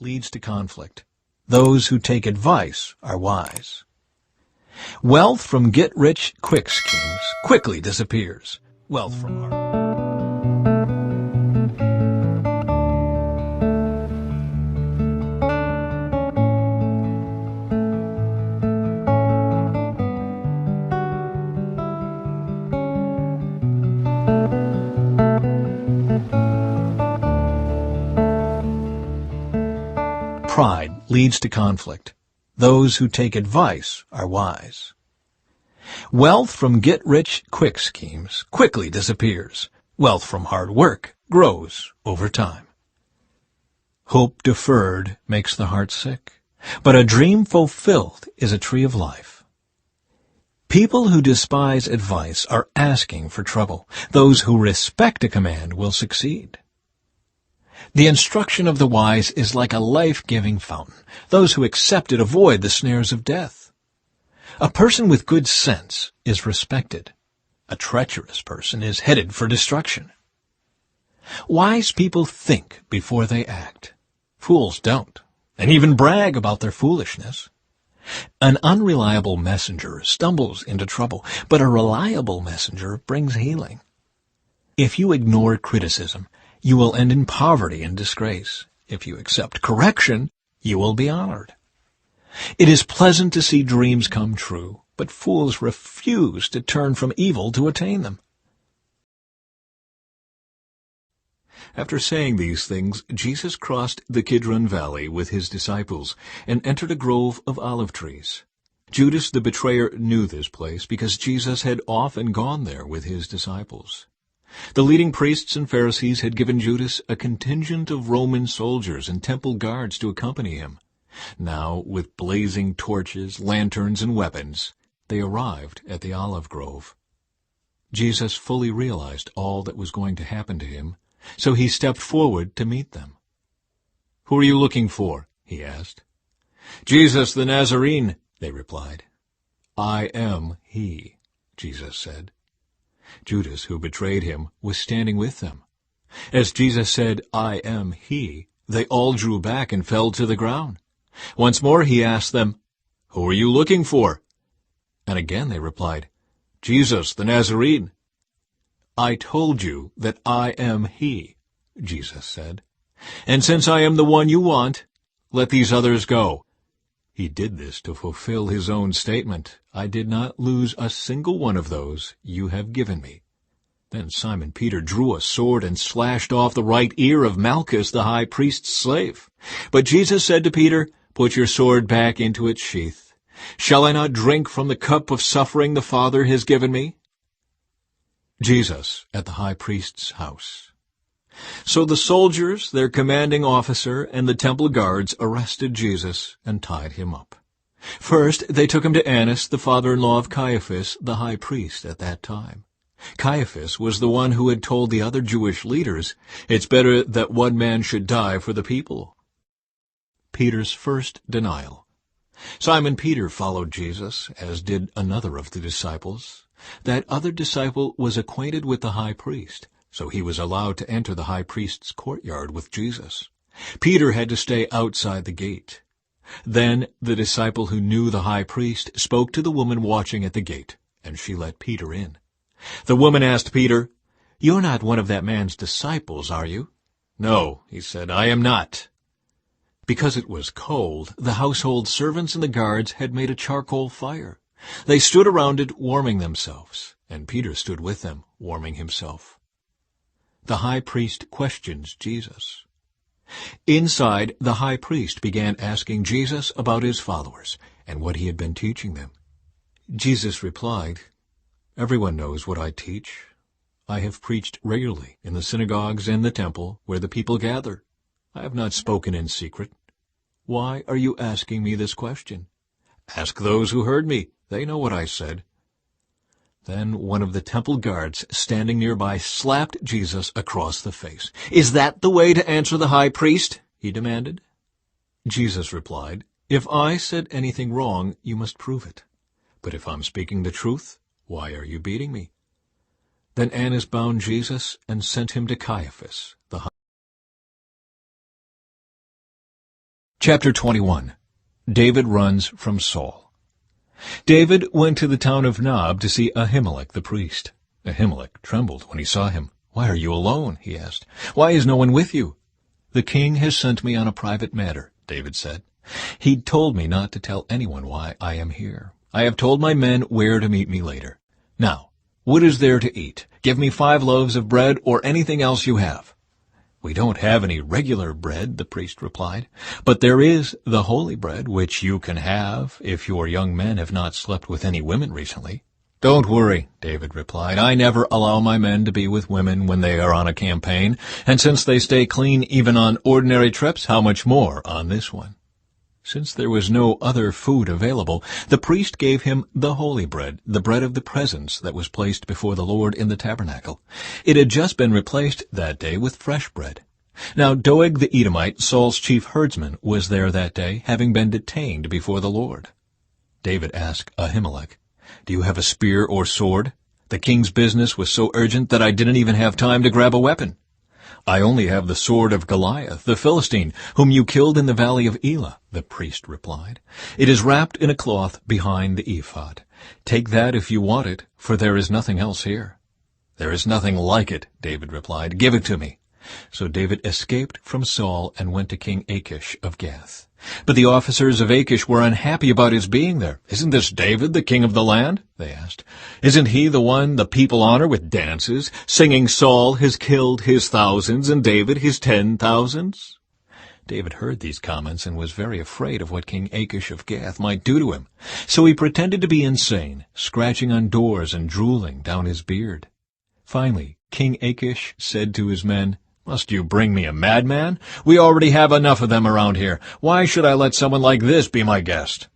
leads to conflict. Those who take advice are wise. Wealth from get-rich-quick schemes quickly disappears. Wealth from hard work. Pride leads to conflict. Those who take advice are wise. Wealth from get-rich-quick schemes quickly disappears. Wealth from hard work grows over time. Hope deferred makes the heart sick, but a dream fulfilled is a tree of life. People who despise advice are asking for trouble. Those who respect a command will succeed. The instruction of the wise is like a life-giving fountain. Those who accept it avoid the snares of death. A person with good sense is respected. A treacherous person is headed for destruction. Wise people think before they act. Fools don't, and even brag about their foolishness. An unreliable messenger stumbles into trouble, but a reliable messenger brings healing. If you ignore criticism, you will end in poverty and disgrace. If you accept correction, you will be honored. It is pleasant to see dreams come true, but fools refuse to turn from evil to attain them. After saying these things, Jesus crossed the Kidron Valley with his disciples and entered a grove of olive trees. Judas the betrayer knew this place because Jesus had often gone there with his disciples. The leading priests and Pharisees had given Judas a contingent of Roman soldiers and temple guards to accompany him. Now, with blazing torches, lanterns, and weapons, they arrived at the olive grove. Jesus fully realized all that was going to happen to him, so he stepped forward to meet them. "Who are you looking for?" he asked. "Jesus the Nazarene," they replied. "I am he," Jesus said. Judas, who betrayed him, was standing with them. As Jesus said, "I am he," they all drew back and fell to the ground. Once more he asked them, "Who are you looking for?" And again they replied, "Jesus the Nazarene." "I told you that I am he," Jesus said. "And since I am the one you want, let these others go." He did this to fulfill his own statement, "I did not lose a single one of those you have given me." Then Simon Peter drew a sword and slashed off the right ear of Malchus, the high priest's slave. But Jesus said to Peter, "Put your sword back into its sheath. Shall I not drink from the cup of suffering the Father has given me?" Jesus at the high priest's house. So the soldiers, their commanding officer, and the temple guards arrested Jesus and tied him up. First, they took him to Annas, the father-in-law of Caiaphas, the high priest at that time. Caiaphas was the one who had told the other Jewish leaders, "It's better that one man should die for the people." Peter's first denial. Simon Peter followed Jesus, as did another of the disciples. That other disciple was acquainted with the high priest, so he was allowed to enter the high priest's courtyard with Jesus. Peter had to stay outside the gate. Then the disciple who knew the high priest spoke to the woman watching at the gate, and she let Peter in. The woman asked Peter, "You're not one of that man's disciples, are you?" "No," he said, "I am not." Because it was cold, the household servants and the guards had made a charcoal fire. They stood around it warming themselves, and Peter stood with them, warming himself. The high priest questions Jesus. Inside, the high priest began asking Jesus about his followers and what he had been teaching them. Jesus replied, "Everyone knows what I teach. I have preached regularly in the synagogues and the temple where the people gather. I have not spoken in secret. Why are you asking me this question? Ask those who heard me. They know what I said." Then one of the temple guards standing nearby slapped Jesus across the face. "Is that the way to answer the high priest?" he demanded. Jesus replied, "If I said anything wrong, you must prove it. But if I'm speaking the truth, why are you beating me?" Then Annas bound Jesus and sent him to Caiaphas, the Chapter 21. David runs from Saul. David went to the town of Nob to see Ahimelech the priest. Ahimelech trembled when he saw him. "Why are you alone?" he asked. "Why is no one with you?" "The king has sent me on a private matter," David said. "He told me not to tell anyone why I am here. I have told my men where to meet me later. Now, what is there to eat? Give me 5 loaves of bread or anything else you have." "We don't have any regular bread," the priest replied, "but there is the holy bread, which you can have if your young men have not slept with any women recently." "Don't worry," David replied. "I never allow my men to be with women when they are on a campaign, and since they stay clean even on ordinary trips, how much more on this one?" Since there was no other food available, the priest gave him the holy bread, the bread of the presence that was placed before the Lord in the tabernacle. It had just been replaced that day with fresh bread. Now Doeg the Edomite, Saul's chief herdsman, was there that day, having been detained before the Lord. David asked Ahimelech, "Do you have a spear or sword? The king's business was so urgent that I didn't even have time to grab a weapon." "I only have the sword of Goliath, the Philistine, whom you killed in the valley of Elah," the priest replied. "It is wrapped in a cloth behind the ephod. Take that if you want it, for there is nothing else here." "There is nothing like it," David replied. "Give it to me." So David escaped from Saul and went to King Achish of Gath. But the officers of Achish were unhappy about his being there. "Isn't this David, the king of the land?" they asked. "Isn't he the one the people honor with dances, singing, 'Saul has killed his thousands and David his 10,000s'?" David heard these comments and was very afraid of what King Achish of Gath might do to him. So he pretended to be insane, scratching on doors and drooling down his beard. Finally, King Achish said to his men, "Must you bring me a madman? We already have enough of them around here. Why should I let someone like this be my guest?"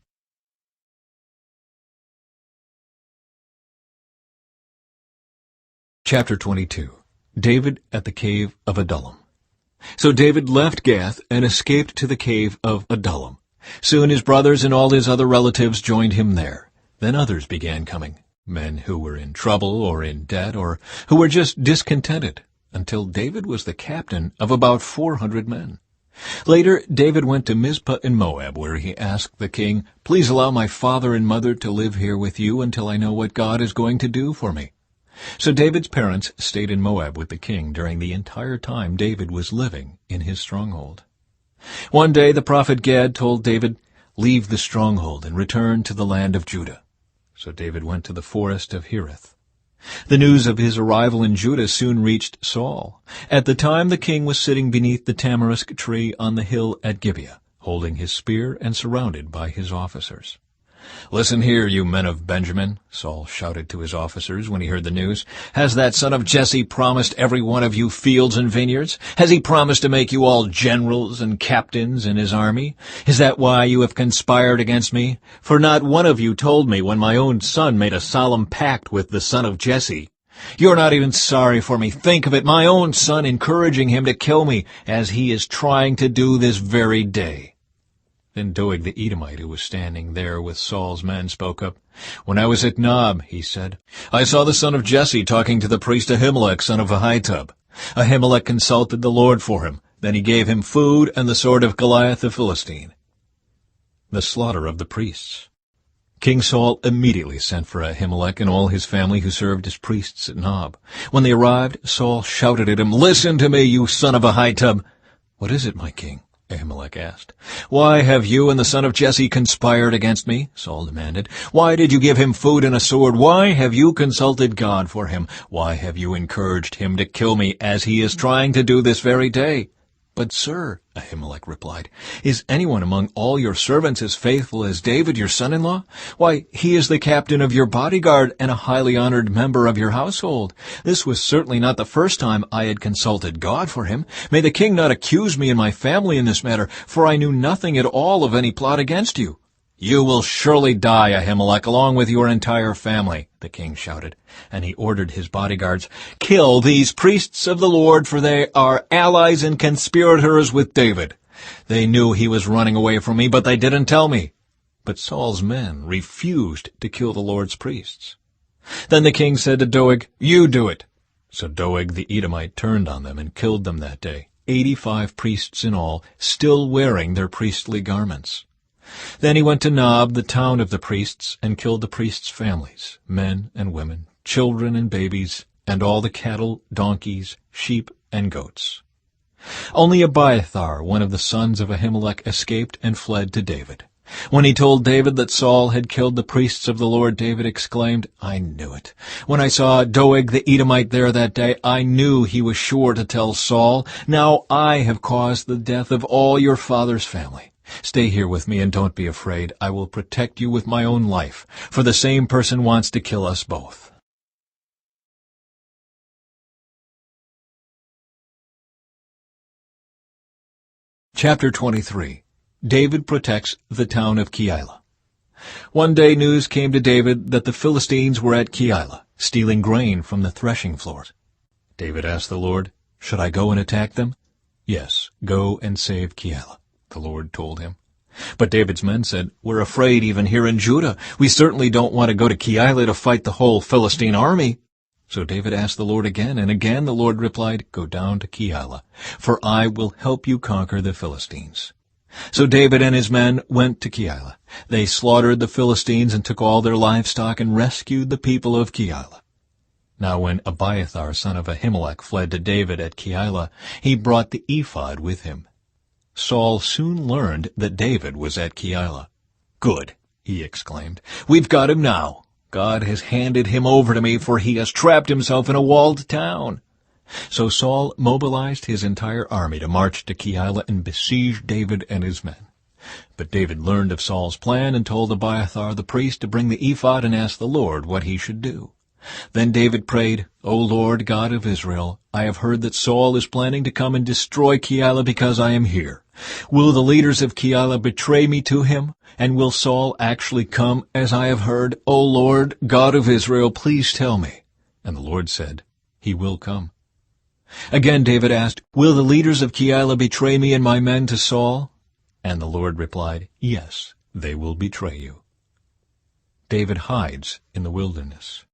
Chapter 22. David at the cave of Adullam. So David left Gath and escaped to the cave of Adullam. Soon his brothers and all his other relatives joined him there. Then others began coming, men who were in trouble or in debt or who were just discontented, until David was the captain of about 400 men. Later, David went to Mizpah in Moab, where he asked the king, "Please allow my father and mother to live here with you until I know what God is going to do for me." So David's parents stayed in Moab with the king during the entire time David was living in his stronghold. One day the prophet Gad told David, "Leave the stronghold and return to the land of Judah." So David went to the forest of Hereth. The news of his arrival in Judah soon reached Saul. At the time the king was sitting beneath the tamarisk tree on the hill at Gibeah, holding his spear and surrounded by his officers. "Listen here, you men of Benjamin," Saul shouted to his officers when he heard the news. "Has that son of Jesse promised every one of you fields and vineyards? Has he promised to make you all generals and captains in his army? Is that why you have conspired against me? For not one of you told me when my own son made a solemn pact with the son of Jesse. You're not even sorry for me. Think of it, my own son encouraging him to kill me, as he is trying to do this very day." Then Doeg the Edomite, who was standing there with Saul's men, spoke up. "When I was at Nob," he said, "I saw the son of Jesse talking to the priest Ahimelech, son of Ahitub. Ahimelech consulted the Lord for him. Then he gave him food and the sword of Goliath the Philistine." The slaughter of the priests. King Saul immediately sent for Ahimelech and all his family who served as priests at Nob. When they arrived, Saul shouted at him, "Listen to me, you son of Ahitub!" "What is it, my king?" Ahimelech asked. "Why have you and the son of Jesse conspired against me?" Saul demanded. "Why did you give him food and a sword? Why have you consulted God for him? Why have you encouraged him to kill me, as he is trying to do this very day?" "But, sir," Ahimelech replied, "is anyone among all your servants as faithful as David, your son-in-law? Why, he is the captain of your bodyguard and a highly honored member of your household. This was certainly not the first time I had consulted God for him. May the king not accuse me and my family in this matter, for I knew nothing at all of any plot against you." "You will surely die, Ahimelech, along with your entire family," the king shouted, and he ordered his bodyguards, "Kill these priests of the Lord, for they are allies and conspirators with David. They knew he was running away from me, but they didn't tell me." But Saul's men refused to kill the Lord's priests. Then the king said to Doeg, "You do it." So Doeg the Edomite turned on them and killed them that day. 85 priests in all, still wearing their priestly garments. Then he went to Nob, the town of the priests, and killed the priests' families, men and women, children and babies, and all the cattle, donkeys, sheep, and goats. Only Abiathar, one of the sons of Ahimelech, escaped and fled to David. When he told David that Saul had killed the priests of the Lord, David exclaimed, "I knew it. When I saw Doeg the Edomite there that day, I knew he was sure to tell Saul. Now I have caused the death of all your father's family. Stay here with me and don't be afraid. I will protect you with my own life, for the same person wants to kill us both." Chapter 23. David protects the town of Keilah. One day news came to David that the Philistines were at Keilah, stealing grain from the threshing floors. David asked the Lord, "Should I go and attack them?" "Yes, go and save Keilah," the Lord told him. But David's men said, "We're afraid even here in Judah. We certainly don't want to go to Keilah to fight the whole Philistine army." So David asked the Lord again, and again the Lord replied, "Go down to Keilah, for I will help you conquer the Philistines." So David and his men went to Keilah. They slaughtered the Philistines and took all their livestock and rescued the people of Keilah. Now when Abiathar, son of Ahimelech, fled to David at Keilah, he brought the ephod with him. Saul soon learned that David was at Keilah. "Good," he exclaimed. "We've got him now. God has handed him over to me, for he has trapped himself in a walled town." So Saul mobilized his entire army to march to Keilah and besiege David and his men. But David learned of Saul's plan and told Abiathar the priest to bring the ephod and ask the Lord what he should do. Then David prayed, "O Lord God of Israel, I have heard that Saul is planning to come and destroy Keilah because I am here. Will the leaders of Keilah betray me to him? And will Saul actually come, as I have heard? O Lord God of Israel, please tell me." And the Lord said, "He will come." Again David asked, "Will the leaders of Keilah betray me and my men to Saul?" And the Lord replied, "Yes, they will betray you." David hides in the wilderness.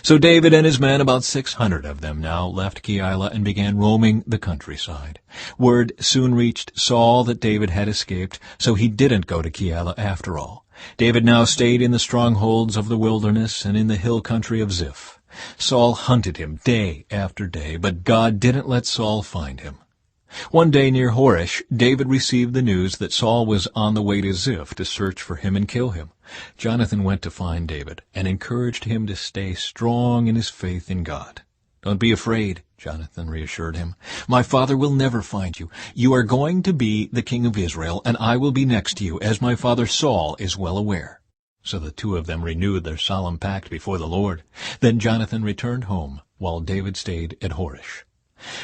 So David and his men, about 600 of them now, left Keilah and began roaming the countryside. Word soon reached Saul that David had escaped, so he didn't go to Keilah after all. David now stayed in the strongholds of the wilderness and in the hill country of Ziph. Saul hunted him day after day, but God didn't let Saul find him. One day near Horish, David received the news that Saul was on the way to Ziph to search for him and kill him. Jonathan went to find David and encouraged him to stay strong in his faith in God. "Don't be afraid," Jonathan reassured him. "My father will never find you. You are going to be the king of Israel, and I will be next to you, as my father Saul is well aware." So the two of them renewed their solemn pact before the Lord. Then Jonathan returned home, while David stayed at Horish.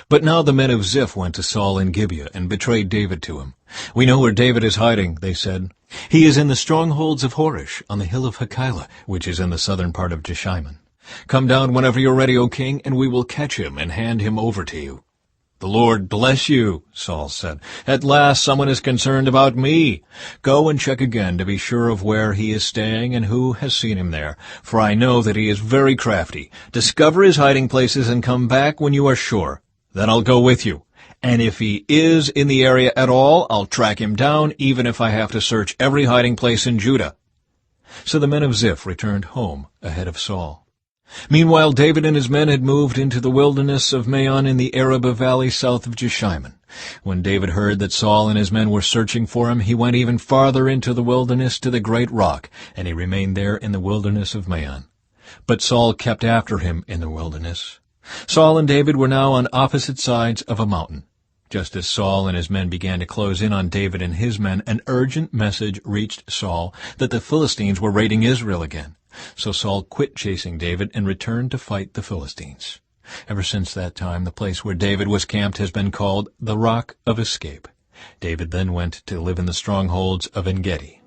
But now the men of Ziph went to Saul in Gibeah and betrayed David to him. "We know where David is hiding," they said. "He is in the strongholds of Horish, on the hill of Hachilah, which is in the southern part of Jeshimon. Come down whenever you're ready, O king, and we will catch him and hand him over to you." "The Lord bless you," Saul said. "At last someone is concerned about me. Go and check again to be sure of where he is staying and who has seen him there, for I know that he is very crafty. Discover his hiding places and come back when you are sure. Then I'll go with you. And if he is in the area at all, I'll track him down, even if I have to search every hiding place in Judah." So the men of Ziph returned home ahead of Saul. Meanwhile, David and his men had moved into the wilderness of Maon in the Arabah valley south of Jeshimon. When David heard that Saul and his men were searching for him, he went even farther into the wilderness to the great rock, and he remained there in the wilderness of Maon. But Saul kept after him in the wilderness. Saul and David were now on opposite sides of a mountain. Just as Saul and his men began to close in on David and his men, an urgent message reached Saul that the Philistines were raiding Israel again. So Saul quit chasing David and returned to fight the Philistines. Ever since that time, the place where David was camped has been called the Rock of Escape. David then went to live in the strongholds of En-Gedi.